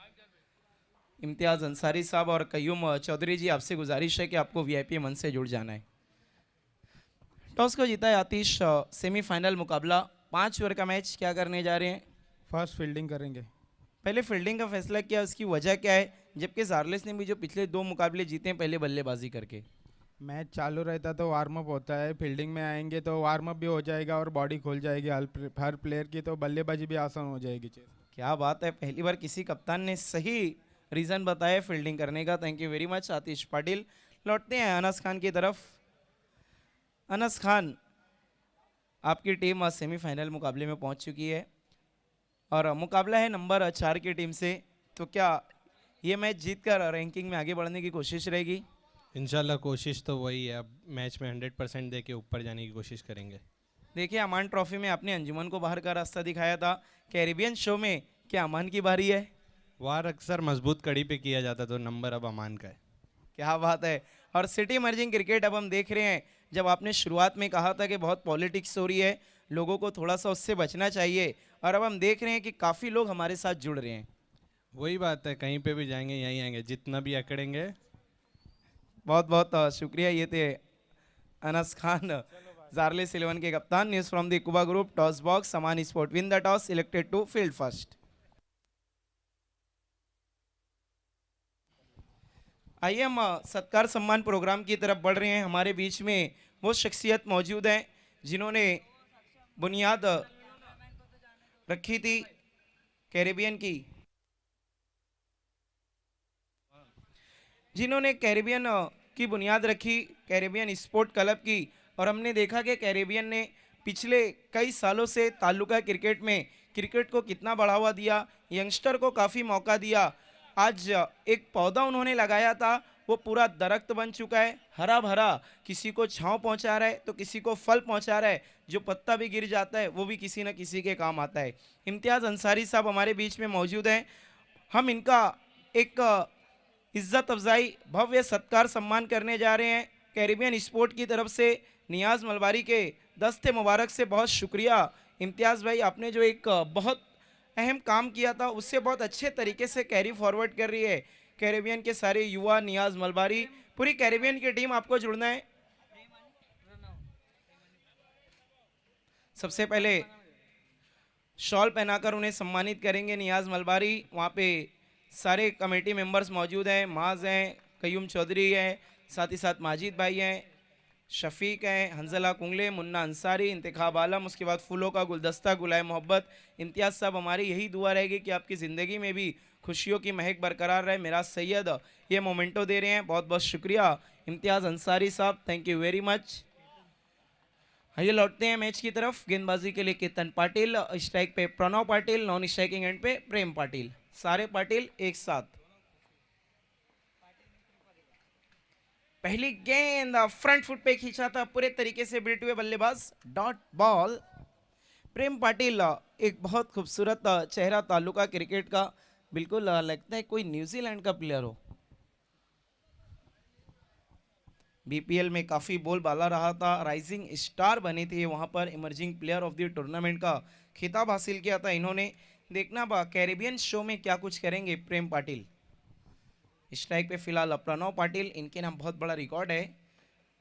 Imtiyaz Ansari साहब और कयूम चौधरी जी, आपसे गुजारिश है कि आपको वीआईपी मंच से जुड़ जाना है। टॉस को जीता है आतिश। सेमीफाइनल मुकाबला 5 ओवर का मैच, क्या करने जा रहे हैं? फर्स्ट फील्डिंग करेंगे। पहले फील्डिंग का फैसला किया, उसकी वजह क्या है, जबकि जारलेस ने भी जो पिछले 2 मुकाबले जीते हैं पहले बल्लेबाजी करके? मैच चालू रहता तो वार्म अप होता है, फील्डिंग में आएंगे तो वार्म अप भी हो जाएगा और बॉडी खुल जाएगी हर प्लेयर की, तो बल्लेबाजी भी आसान हो जाएगी। क्या बात है, पहली बार किसी कप्तान ने सही रीज़न बताया फील्डिंग करने का। थैंक यू वेरी मच आतिश पाटिल। लौटते हैं अनस खान की तरफ। अनस खान, आपकी टीम सेमीफाइनल मुकाबले में पहुंच चुकी है और मुकाबला है नंबर 4 की टीम से, तो क्या ये मैच जीतकर रैंकिंग में आगे बढ़ने की कोशिश रहेगी? इंशाल्लाह कोशिश तो वही है, अब मैच में 100% दे के ऊपर जाने की कोशिश करेंगे। देखिए अमान ट्रॉफी में आपने अंजुमन को बाहर का रास्ता दिखाया था, कैरिबियन शो में क्या अमान की बारी है? वार अक्सर मजबूत कड़ी पे किया जाता, तो नंबर अब अमान का है। क्या बात है। और सिटी मर्जिंग क्रिकेट अब हम देख रहे हैं, जब आपने शुरुआत में कहा था कि बहुत पॉलिटिक्स हो रही है, लोगों को थोड़ा सा उससे बचना चाहिए, और अब हम देख रहे हैं कि काफ़ी लोग हमारे साथ जुड़ रहे हैं। वही बात है, कहीं पे भी जाएंगे यहीं आएंगे, जितना भी अकड़ेंगे। बहुत बहुत शुक्रिया। ये थे अनस खान, जारलेस 11 के कप्तान। News from the Kuba group, toss box, समान sport win the toss, selected to field first. आइए हम सत्कार सम्मान प्रोग्राम की तरफ बढ़ रहे हैं। हमारे बीच में वो शख्सियत मौजूद हैं जिन्होंने बुनियाद रखी थी कैरेबियन की, जिन्होंने कैरेबियन की बुनियाद रखी, कैरेबियन स्पोर्ट क्लब की, और हमने देखा कि कैरेबियन ने पिछले कई सालों से तालुका क्रिकेट में क्रिकेट को कितना बढ़ावा दिया, यंगस्टर को काफ़ी मौका दिया। आज एक पौधा उन्होंने लगाया था, वो पूरा दरख्त बन चुका है, हरा भरा, किसी को छांव पहुंचा रहा है तो किसी को फल पहुंचा रहा है। जो पत्ता भी गिर जाता है वो भी किसी न किसी के काम आता है। इम्तियाज़ अंसारी साहब हमारे बीच में मौजूद हैं। हम इनका एक इज्जत अफजाई भव्य सत्कार सम्मान करने जा रहे हैं। कैरिबियन स्पोर्ट की तरफ से नियाज मलबारी के दस्ते मुबारक से बहुत शुक्रिया। इम्तियाज़ भाई, आपने जो एक बहुत अहम काम किया था उससे बहुत अच्छे तरीके से कैरी फॉरवर्ड कर रही है कैरिबियन के सारे युवा। नियाज मलबारी, पूरी कैरिबियन की टीम आपको जुड़ना है। सबसे पहले शॉल पहनाकर उन्हें सम्मानित करेंगे नियाज मलबारी। वहाँ पे सारे कमेटी मेंबर्स मौजूद हैं, माज हैं, कयूम चौधरी हैं, साथ ही साथ माजिद भाई हैं, शफीक हैं, हंजला कुंगले, मुन्ना अंसारी, इंतखाब आलम, उसके बाद फूलों का गुलदस्ता गुलाए मोहब्बत। इम्तियाज़ साहब, हमारी यही दुआ रहेगी कि आपकी ज़िंदगी में भी खुशियों की महक बरकरार रहे। मेरा सैयद ये मोमेंटो दे रहे हैं, बहुत बहुत शुक्रिया इम्तियाज़ अंसारी साहब, थैंक यू वेरी मच। आइए लौटते हैं मैच की तरफ। गेंदबाजी के लिए केतन पाटिल, स्ट्राइक पे Pranav Patil, non striking end पे प्रेम पाटिल, सारे पाटिल एक साथ। पहली गेंद फ्रंट फुट पे खींचा था पूरे तरीके से बीट हुए बल्लेबाज, डॉट बॉल। प्रेम पाटिल एक बहुत खूबसूरत चेहरा तालुका क्रिकेट का, बिल्कुल लगता है कोई न्यूजीलैंड का प्लेयर हो। बीपीएल में काफी बोल बाला रहा था, राइजिंग स्टार बने थे वहां पर, emerging player of the tournament का खिताब हासिल किया था इन्होंने। देखना बा कैरिबियन शो में क्या कुछ करेंगे प्रेम पाटिल। स्ट्राइक पे फिलहाल प्रणव पाटिल, इनके नाम बहुत बड़ा रिकॉर्ड है।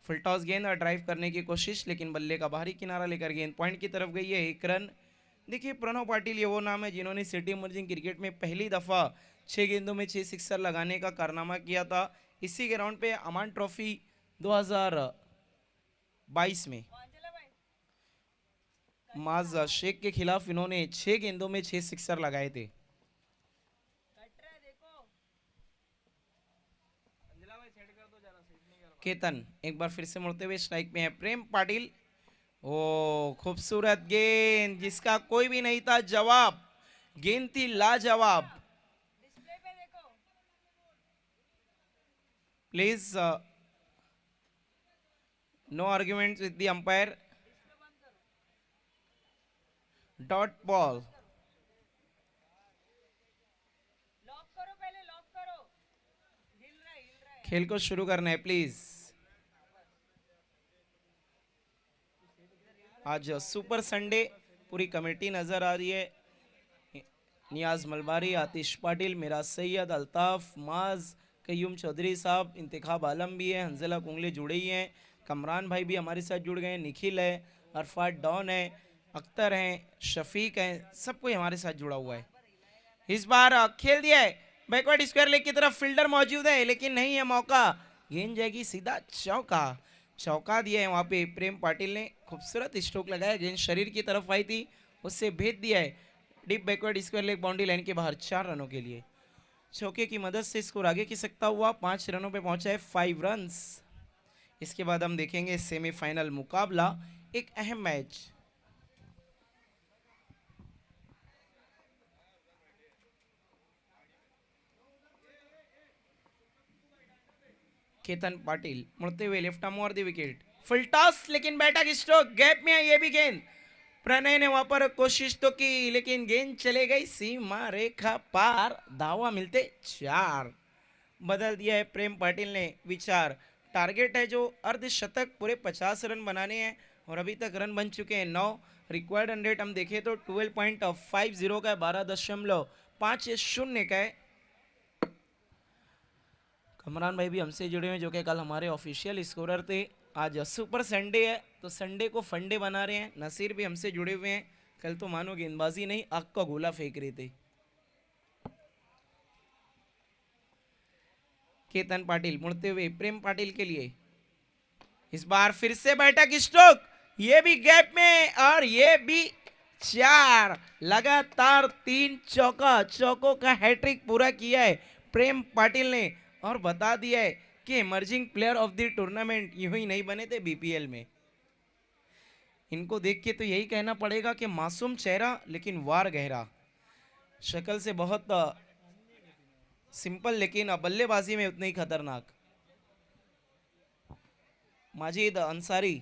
फुल टॉस गेंद और ड्राइव करने की कोशिश, लेकिन बल्ले का बाहरी किनारा लेकर गेंद पॉइंट की तरफ गई है, 1 रन। देखिए प्रणव पाटिल ये वो नाम है जिन्होंने सिटी इमर्जिंग क्रिकेट में पहली दफा 6 गेंदों में 6 सिक्सर लगाने का कारनामा किया था। इसी ग्राउंड पे अमान ट्रॉफी 2022 में माज शेख के खिलाफ इन्होंने 6 गेंदों में 6 सिक्सर लगाए थे। केतन एक बार फिर से मुड़ते हुए स्ट्राइक में है प्रेम पाटिल। ओ खूबसूरत गेंद जिसका कोई भी नहीं था जवाब, गेंद थी लाजवाब। Please no argument with the umpire, dot ball. खेल को शुरू करना है प्लीज। आज सुपर संडे, पूरी कमेटी नजर आ रही है। नियाज मलबारी, आतिश पाटिल, मेरा सैयद, अल्ताफ, माज, कयूम चौधरी साहब, इंतखाब आलम भी है, हंजला कुंगले जुड़े ही हैं, कमरान भाई भी हमारे साथ जुड़ गए हैं, निखिल है, अरफात डॉन है, अख्तर हैं, शफीक हैं, सब कोई हमारे साथ जुड़ा हुआ है। इस बार खेल दिया है बैकवर्ड स्क्वायर लेग की तरफ, फील्डर मौजूद है लेकिन नहीं है मौका, गेंद जाएगी सीधा चौका। चौका दिया है वहां पे प्रेम पाटिल ने, खूबसूरत स्ट्रोक लगाया, गेंद शरीर की तरफ आई थी, उससे भेद दिया है deep backward square leg boundary line के बाहर 4 रनों के लिए। चौके की मदद से स्कोर आगे की सकता हुआ 5 रनों पे पहुंचा है, 5 रन्स। इसके बाद हम देखेंगे सेमीफाइनल मुकाबला, एक अहम मैच। केतन पाटिल मुड़ते हुए left arm over the wicket, full toss लेकिन बैठक स्ट्रोक, गैप में है ये भी गेंद। प्रणय ने वहां पर कोशिश तो की लेकिन गेंद चले गई सीमा रेखा पार, दावा मिलते 4। बदल दिया है प्रेम पाटिल ने विचार। टारगेट है जो अर्धशतक, पूरे 50 रन बनाने हैं और अभी तक रन बन चुके हैं 9। रिक्वायर्ड रन रेट हम देखें तो 12.50 का है, 12.50 का है। कमरान भाई भी हमसे जुड़े हुए जो कि कल हमारे ऑफिशियल स्कोरर थे। आज सुपर संडे है तो संडे को फंडे बना रहे हैं। नसीर भी हमसे जुड़े हुए हैं, कल तो मानो गेंदबाजी नहीं आग का गोला फेंक रहे थे। केतन पाटिल मुड़ते हुए प्रेम पाटिल के लिए, इस बार फिर से बैठक स्ट्रोक, ये भी गैप में और ये भी 4। लगातार 3 चौका, चौकों का हैट्रिक पूरा किया है प्रेम पाटिल ने और बता दिया है कि emerging player of the tournament यूं ही नहीं बने थे बीपीएल में। इनको देख के तो यही कहना पड़ेगा कि मासूम चेहरा लेकिन वार गहरा। शक्ल से बहुत सिंपल लेकिन बल्लेबाजी में उतने ही खतरनाक। माजिद अंसारी,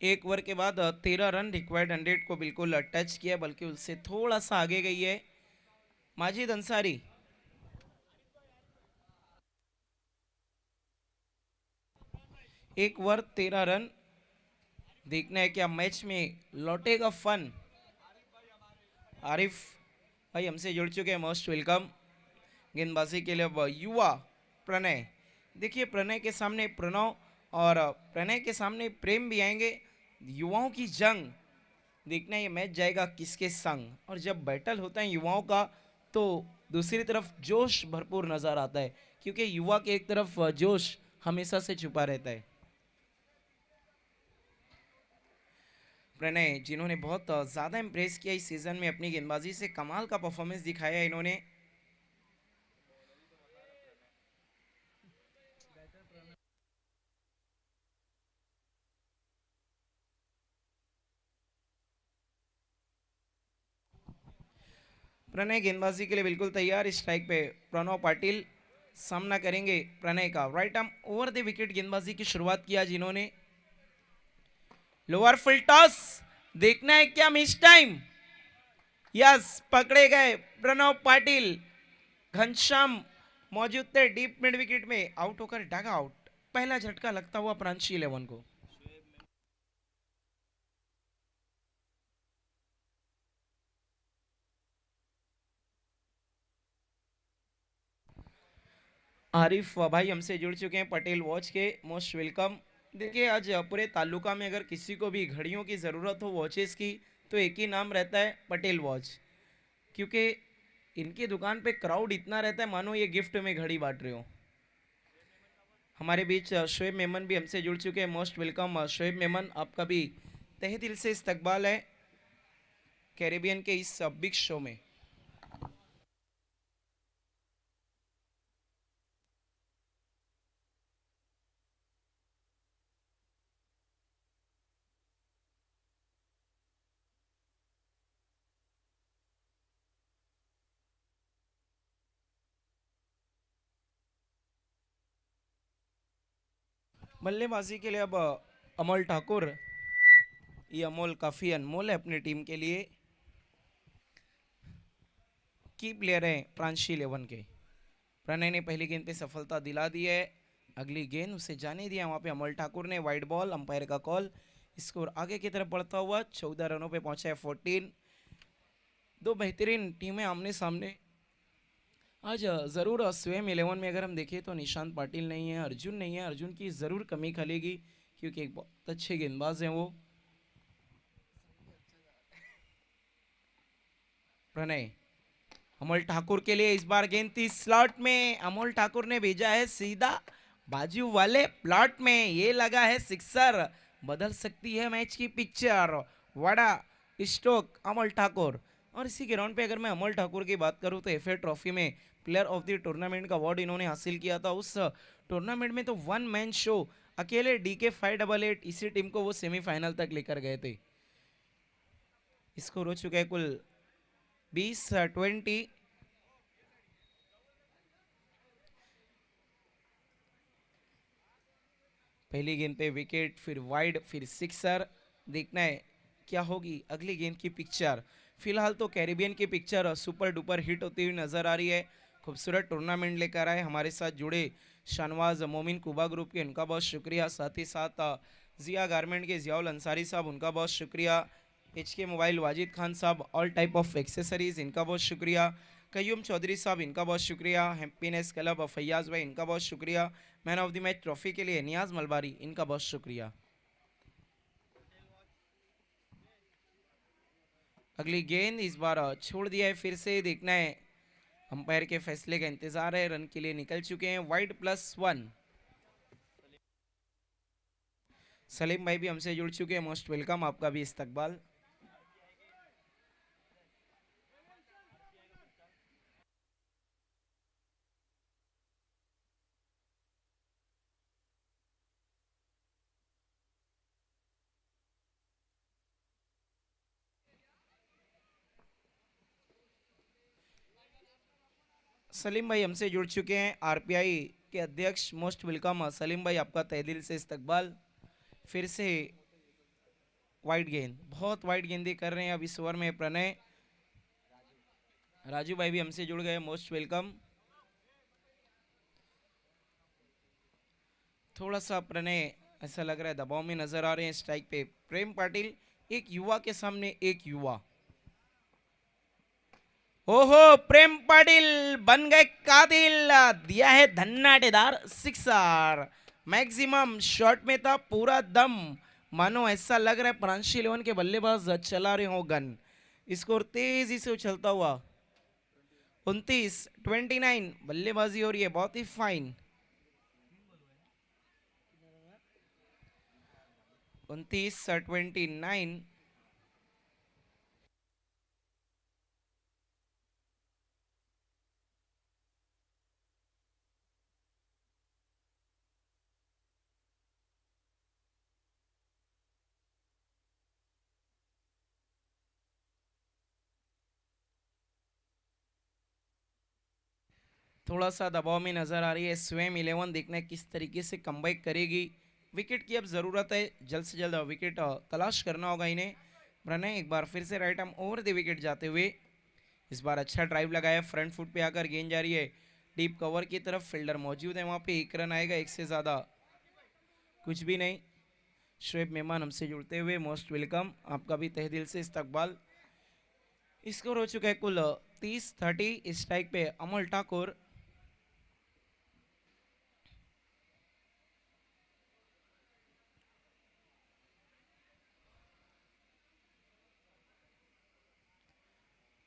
एक ओवर के बाद 13 रन रिक्वायर्ड 100 को बिल्कुल टच किया, बल्कि उससे थोड़ा सा आगे गई है माजिद अंसारी। एक ओवर 13 रन। देखना है क्या मैच में लौटेगा फन। आरिफ भाई हमसे जुड़ चुके हैं, मोस्ट वेलकम। गेंदबाजी के लिए अब युवा प्रणय। देखिए प्रणय के सामने प्रणव और प्रणय के सामने प्रेम भी आएंगे। युवाओं की जंग, देखना ये मैच जाएगा किसके संग। और जब बैटल होता है युवाओं का तो दूसरी तरफ जोश भरपूर नजर आता है, क्योंकि युवा के एक तरफ जोश हमेशा से छुपा रहता है। प्रणय जिन्होंने बहुत ज्यादा इंप्रेस किया इस सीजन में, अपनी गेंदबाजी से कमाल का परफॉर्मेंस दिखाया इन्होंने। प्रणय गेंदबाजी के लिए बिल्कुल तैयार। स्ट्राइक पे प्रणव पाटिल सामना करेंगे प्रणय का। Right arm over the wicket गेंदबाजी की शुरुआत किया जिन्होंने। लोअर फुल टॉस, देखना है क्या मिस टाइम। यस, पकड़े गए प्रणव पाटिल। घनश्याम मौजूद थे डीप मिड विकेट में, आउट होकर डग आउट। पहला झटका लगता हुआ प्रांची 11 को। आरिफ भाई हमसे जुड़ चुके हैं पटेल वॉच के, मोस्ट वेलकम। देखिए आज पूरे तालुका में अगर किसी को भी घड़ियों की ज़रूरत हो वॉचेस की, तो एक ही नाम रहता है पटेल वॉच, क्योंकि इनकी दुकान पे क्राउड इतना रहता है मानो ये गिफ्ट में घड़ी बांट रहे हो। हमारे बीच शोएब मेमन भी हमसे जुड़ चुके हैं, मोस्ट वेलकम शोएब मेमन। आपका भी तहे दिल से इस्तकबाल है कैरेबियन के इस बिग शो में। बल्लेबाजी के लिए अब अमोल ठाकुर। ये अमोल काफ़ी अनमोल है अपनी टीम के लिए, की प्लेयर है प्रांशी 11 के। प्रणय ने पहली गेंद पे सफलता दिला दी है, अगली गेंद उसे जाने दिया वहां पे अमोल ठाकुर ने। वाइड बॉल, अंपायर का कॉल। स्कोर आगे की तरफ बढ़ता हुआ 14 रनों पे पहुंचा है 14। दो बेहतरीन टीमें आमने सामने। आज ज़रूर स्वयं 11 में अगर हम देखें तो निशांत पाटिल नहीं है, अर्जुन नहीं है। अर्जुन की ज़रूर कमी खलेगी क्योंकि एक बहुत अच्छे गेंदबाज हैं वो। प्रणय अमोल ठाकुर के लिए इस बार गेंद थी स्लॉट में। अमोल ठाकुर ने भेजा है सीधा बाजू वाले प्लॉट में, ये लगा है सिक्सर। बदल सकती है मैच की पिक्चर। वड़ा स्ट्रोक अमोल ठाकुर। और इसी ग्राउंड पे अगर मैं अमोल ठाकुर की बात करूं तो एफए ट्रॉफी में प्लेयर ऑफ द टूर्नामेंट का अवार्ड इन्होंने हासिल किया था। उस टूर्नामेंट में तो वन मैन शो, अकेले डीके 588 इसी टीम को वो सेमीफाइनल तक लेकर गए थे। स्कोर हो चुका है कुल 20-20। पहली गेंद पे विकेट, फिर वाइड, फिर सिक्सर। देखना है क्या होगी अगली गेंद की पिक्चर। फिलहाल तो कैरिबियन की पिक्चर सुपर डुपर हिट होती हुई नजर आ रही है। खूबसूरत टूर्नामेंट लेकर आए हमारे साथ जुड़े शानवाज मोमिन कुबा ग्रुप के, उनका बहुत शुक्रिया। साथ ही साथ जिया गारमेंट के जियाउल अंसारी साहब, उनका बहुत शुक्रिया। HK मोबाइल वाजिद खान साहब, ऑल टाइप ऑफ एक्सेसरीज, इनका बहुत शुक्रिया। कयूम चौधरी साहब, इनका बहुत शुक्रिया। हैप्पीनेस क्लब फैयाज भाई, इनका बहुत शुक्रिया। Man of the match trophy के लिए नियाज मलबारी, इनका बहुत शुक्रिया। अगली गेंद इस बार छोड़ दिया है फिर से। देखना है अंपायर के फैसले का इंतजार है। रन के लिए निकल चुके हैं, वाइड +1। सलीम भाई भी हमसे जुड़ चुके हैं, मोस्ट वेलकम, आपका भी इस्तकबाल। सलीम भाई हमसे जुड़ चुके हैं, आरपीआई के अध्यक्ष। मोस्ट वेलकम सलीम भाई, आपका तहे दिल से इस्तकबाल। फिर से वाइड गेंद, बहुत वाइड गेंदें कर रहे हैं अब इस ओवर में प्रणय। राजू भाई भी हमसे जुड़ गए, मोस्ट वेलकम। थोड़ा सा प्रणय ऐसा लग रहा है दबाव में नजर आ रहे हैं। स्ट्राइक पे प्रेम पाटिल, एक युवा के सामने एक युवा। ओहो, प्रेम पाटिल बन गए कातिल, दिया है धन्नाटेदार सिक्सर। मैक्सिमम शॉट में था पूरा दम, मानो ऐसा लग रहा है प्रांशी 11 के बल्लेबाज चला रहे हो गन। स्कोर तेजी से उछलता हुआ 29-29 बल्लेबाजी हो रही है, बहुत ही फाइन। 29-29। थोड़ा सा दबाव में नजर आ रही है स्वयं 11। देखना है किस तरीके से कमबैक करेगी। विकेट की अब जरूरत है, जल्द से जल्द विकेट तलाश करना होगा इन्हें। प्रणय एक बार फिर से right arm over the wicket जाते हुए, इस बार अच्छा ड्राइव लगाया, फ्रंट फुट पे आकर गेंद जा रही है डीप कवर की तरफ। फील्डर मौजूद है वहां पे, एक रन आएगा, एक से ज्यादा कुछ भी नहीं। शोएब मेहमान हमसे जुड़ते हुए, मोस्ट वेलकम, आपका भी तहे दिल से इस्तकबाल। स्कोर हो चुका है कुल 30-30। स्ट्राइक पे अमल ठाकुर।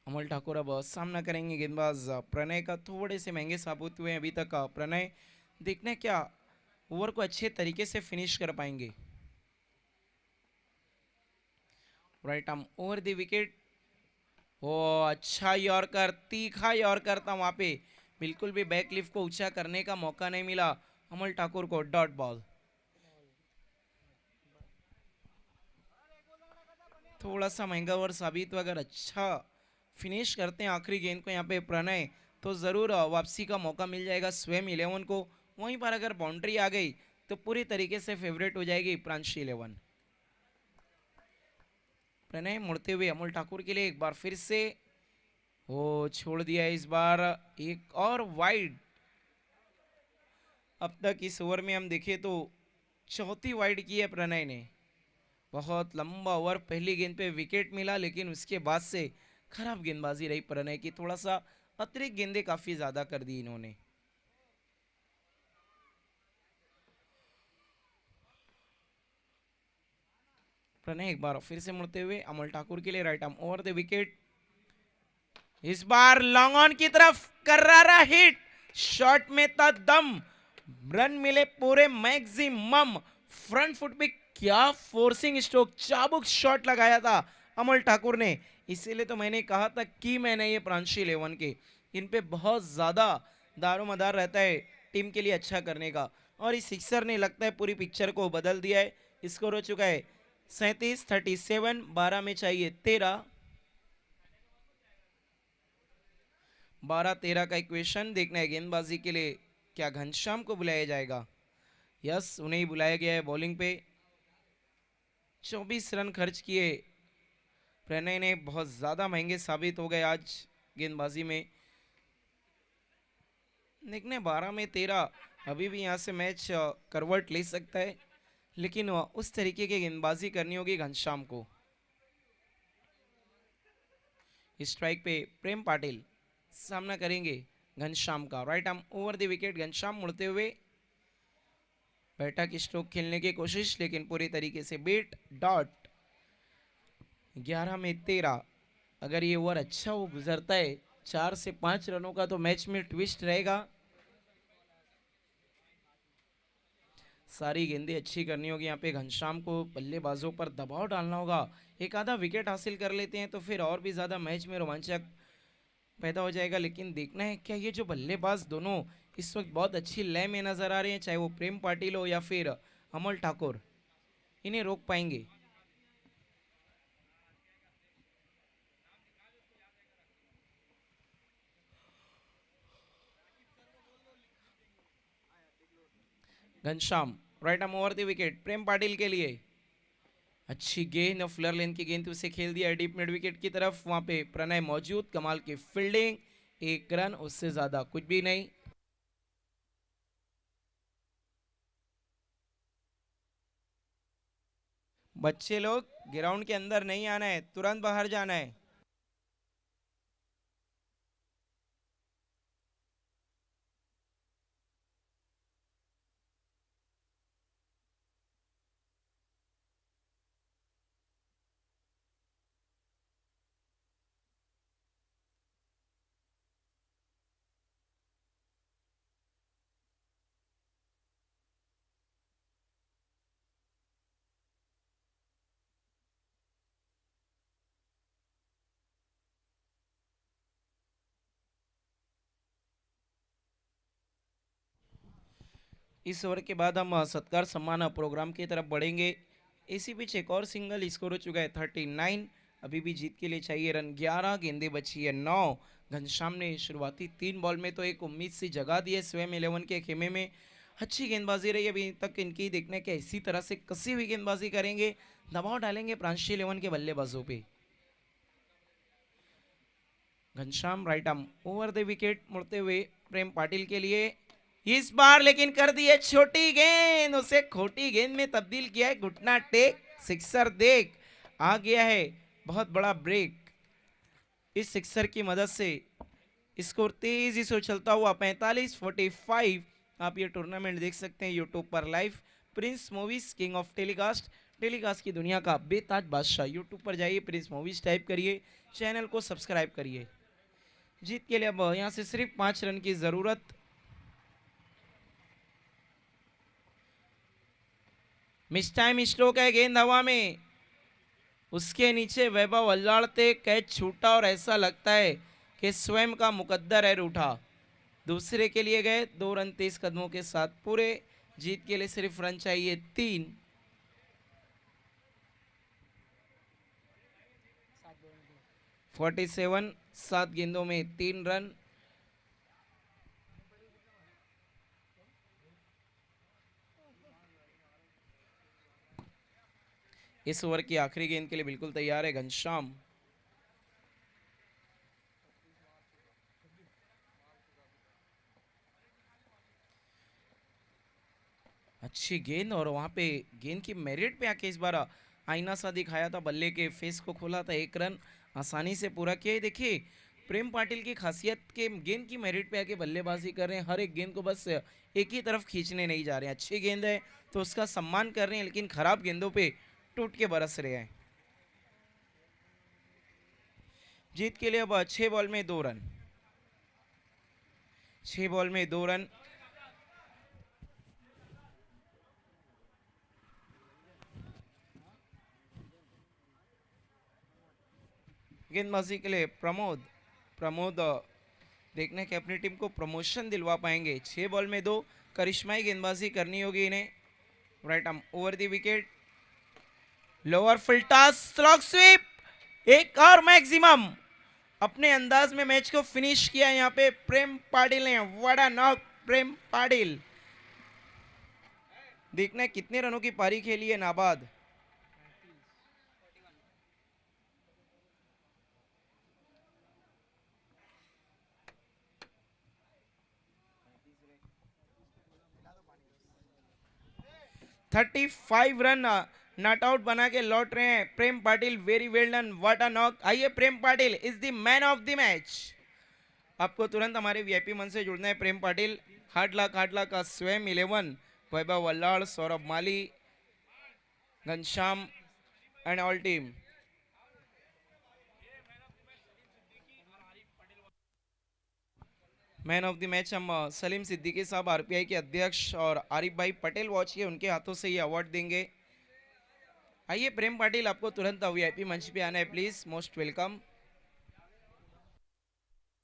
अमल ठाकुर अब सामना करेंगे गेंदबाज प्रणय का। थोड़े से महंगे साबित हुए हैं अभी तक प्रणय, देखने क्या ओवर को अच्छे तरीके से फिनिश कर पाएंगे। Right arm over the wicket. ओ अच्छा यॉर्कर, तीखा यॉर्कर था वहां पे, बिल्कुल भी बैकलिफ्ट को ऊंचा करने का मौका नहीं मिला अमल ठाकुर को। Dot ball. थोड़ा सा महंगा ओवर साबित हुआ, अगर अच्छा फिनिश करते हैं आखिरी गेंद को यहाँ पे प्रणय, तो जरूर वापसी का मौका मिल जाएगा स्वयं 11 को। वहीं पर अगर बाउंड्री आ गई तो पूरी तरीके से फेवरेट हो जाएगी प्रांशी 11। प्रणय मुड़ते हुए अमल ठाकुर के लिए एक बार फिर से, वो छोड़ दिया इस बार, एक और वाइड। अब तक इस ओवर में हम देखें तो चौथी वाइड की है प्रणय ने। बहुत लंबा ओवर, पहली गेंद पे विकेट मिला, लेकिन उसके बाद से खराब गेंदबाजी रही प्रणय की। थोड़ा सा अतिरिक्त गेंदें काफी ज्यादा कर दी इन्होंने। प्रणय एक बार फिर से मुड़ते हुए अमल ठाकुर के लिए right arm over the wicket. इस बार लॉन्ग ऑन की तरफ करारा हिट, शॉट में था दम, रन मिले पूरे मैक्सिमम। फ्रंट फुट पे क्या फोर्सिंग स्ट्रोक, चाबुक शॉट लगाया था अमल ठाकुर ने। इसीलिए तो मैंने कहा था कि मैंने ये प्रांशी 11 के, इन पे बहुत ज्यादा दारोमदार रहता है टीम के लिए अच्छा करने का, और इस सिक्सर ने लगता है पूरी पिक्चर को बदल दिया है। स्कोर हो चुका है 37-37। 12 में चाहिए 13। 12-13 का इक्वेशन देखना है। गेंदबाजी के लिए क्या घनश्याम को बुलाया जाएगा? यस, उन्हें ही बुलाया गया है बॉलिंग पे। 24 रन खर्च किए प्रणय ने, बहुत ज्यादा महंगे साबित हो गए आज गेंदबाजी में। देखने 12 में 13, अभी भी यहाँ से मैच करवट ले सकता है, लेकिन उस तरीके की गेंदबाजी करनी होगी घनश्याम को। स्ट्राइक पे प्रेम पाटिल सामना करेंगे घनश्याम का। Right arm over the wicket, Ghanshyam मुड़ते हुए बैठक स्ट्रोक खेलने की कोशिश, लेकिन पूरी तरीके से बेट। डॉट। 11 में 13। अगर ये ओवर अच्छा वो गुजरता है 4 से 5 रनों का, तो मैच में ट्विस्ट रहेगा। सारी गेंदें अच्छी करनी होगी यहाँ पे घनश्याम को, बल्लेबाजों पर दबाव डालना होगा। एक आधा विकेट हासिल कर लेते हैं तो फिर और भी ज्यादा मैच में रोमांचक पैदा हो जाएगा। लेकिन देखना है क्या ये जो बल्लेबाज दोनों इस वक्त बहुत अच्छी लय में नजर आ रहे हैं, चाहे वो प्रेम पाटिल हो या फिर अमल ठाकुर, इन्हें रोक पाएंगे। Ghanshyam right arm over the wicket Prem Patil के लिए, अच्छी गेंद और फ्लर लेन की गेंद उसे खेल दिया डीप मिड विकेट की तरफ, वहां पे प्रणय मौजूद, कमाल की फील्डिंग, एक रन, उससे ज्यादा कुछ भी नहीं। बच्चे लोग ग्राउंड के अंदर नहीं आना है, तुरंत बाहर जाना है। इस ओवर के बाद हम सत्कार सम्मान प्रोग्राम की तरफ बढ़ेंगे। इसी बीच एक और सिंगल स्कोर हो चुका है 39, अभी भी जीत के लिए चाहिए रन 11, गेंदे बची है 9। घनश्याम ने शुरुआती 3 बॉल में तो एक उम्मीद सी जगा दी है स्वयं 11 के खेमे में, अच्छी गेंदबाजी रही अभी तक इनकी, देखने के इसी तरह से कसी हुई गेंदबाजी करेंगे, दबाव डालेंगे प्रांशी 11 के बल्लेबाजों पे। Ghanshyam right arm over the wicket मुड़ते हुए प्रेम पाटिल के लिए, इस बार लेकिन कर दी है छोटी गेंद, उसे खोटी गेंद में तब्दील किया है, घुटना टेक, सिक्सर देख आ गया है, बहुत बड़ा ब्रेक। इस सिक्सर की मदद से स्कोर तेजी से उछलता हुआ 45-45। आप ये टूर्नामेंट देख सकते हैं यूट्यूब पर live, Prince movies king of telecast की दुनिया का बेताज बादशाह। यूट्यूब पर जाइए, प्रिंस मूवीज टाइप करिए, चैनल को सब्सक्राइब करिए। जीत के लिए अब यहाँ से सिर्फ 5 रन की जरूरत। मिस टाइम स्ट्रोक है, गेंद हवा में, उसके नीचे वैभव अल्लाड़ते, कैच छूटा और ऐसा लगता है कि स्वयं का मुकद्दर है रूठा। दूसरे के लिए गए 2 रन 23 कदमों के साथ पूरे, जीत के लिए सिर्फ रन चाहिए 3। (47) 7 गेंदों में 3 रन। इस ओवर की आखिरी गेंद के लिए बिल्कुल तैयार है घनश्याम। अच्छी गेंद, और वहां पे गेंद की मेरिट पे आके इस बार आईना सा दिखाया था, बल्ले के फेस को खोला था, 1 रन आसानी से पूरा किया। देखिए प्रेम पाटिल की खासियत के गेंद की मेरिट पे आके बल्लेबाजी कर रहे हैं, हर एक गेंद को बस एक ही तरफ खींचने नहीं जा रहे हैं। अच्छी गेंद है तो उसका सम्मान कर रहे हैं, लेकिन खराब गेंदों पे टूट के बरस रहे हैं। जीत के लिए अब 6 बॉल में 2 रन, 6 बॉल में 2 रन। गेंदबाजी के लिए प्रमोद देखने के अपनी टीम को प्रमोशन दिलवा पाएंगे। 6 बॉल में 2, करिश्माई गेंदबाजी करनी होगी इन्हें। Right arm over the wicket, lower full toss, slog sweep, एक और मैक्सिमम। अपने अंदाज में मैच को फिनिश किया यहाँ पे प्रेम पाटिल ने। व्हाट अ नॉक प्रेम पाटिल। देखना कितने रनों की पारी खेली है नाबाद। थर्टी 35 रन नॉट आउट बना के लौट रहे हैं Prem Patil. Very well done, what a knock. आइए, Prem Patil is the man of the match. आपको तुरंत हमारे वीआईपी मंच से जुड़ना है। प्रेम पाटिल हार्ड लाख का स्वयं 11, Vaibhav Allad, Saurabh Mali, Ghanshyam and all team. Man of the match हम सलीम सिद्दीकी साहब आरपीआई के अध्यक्ष और आरिफ भाई पटेल वॉच के उनके हाथों से ये अवार्ड देंगे। आइए प्रेम पाटिल, आपको तुरंत वीआईपी मंच पे आना है प्लीज, मोस्ट वेलकम।